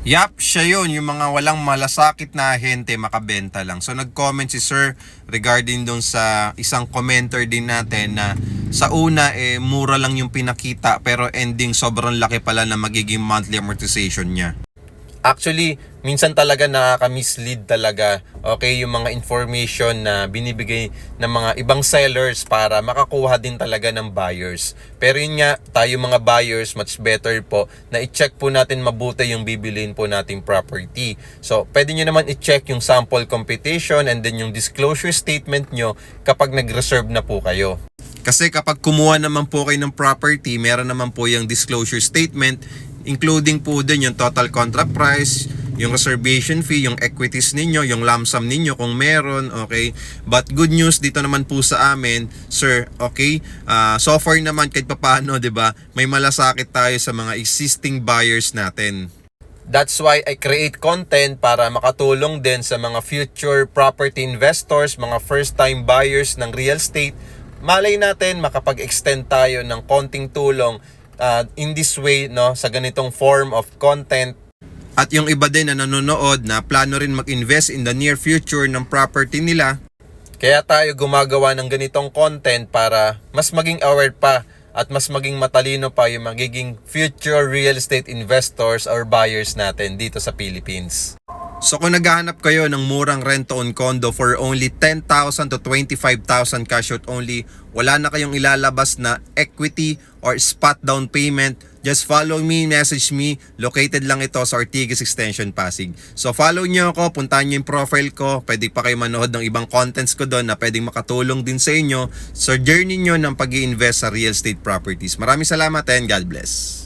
Yap, siya yun, yung mga walang malasakit na ahente makabenta lang. So nag-comment si Sir regarding dun sa isang commenter din natin na sa una mura lang yung pinakita pero ending sobrang laki pala na magiging monthly amortization niya. Actually, minsan talaga nakaka-mislead talaga, okay, yung mga information na binibigay ng mga ibang sellers para makakuha din talaga ng buyers. Pero yun nga, tayo mga buyers, much better po na i-check po natin mabuti yung bibilin po nating property. So, pwede nyo naman i-check yung sample computation and then yung disclosure statement nyo kapag nag-reserve na po kayo. Kasi kapag kumuha naman po kayo ng property, meron naman po yung disclosure statement, including po din yung total contract price, yung reservation fee, yung equities ninyo, yung lump sum ninyo kung meron, okay? But good news dito naman po sa amin, sir, okay? So far naman kahit papaano, 'di ba? May malasakit tayo sa mga existing buyers natin. That's why I create content para makatulong din sa mga future property investors, mga first-time buyers ng real estate. Malay natin makapag-extend tayo ng konting tulong in this way, no, sa ganitong form of content. At yung iba din na nanonood na plano rin mag-invest in the near future ng property nila. Kaya tayo gumagawa ng ganitong content para mas maging aware pa at mas maging matalino pa yung magiging future real estate investors or buyers natin dito sa Philippines. So kung naghahanap kayo ng murang rent-to-own condo for only 10,000 to 25,000 cash out only, wala na kayong ilalabas na equity or spot down payment, just follow me, message me. Located lang ito sa Ortigas Extension, Pasig. So follow nyo ako, puntahan nyo yung profile ko. Pwede pa kayo manood ng ibang contents ko doon na pwedeng makatulong din sa inyo sa journey nyo ng pag-i-invest sa real estate properties. Maraming salamat and God bless.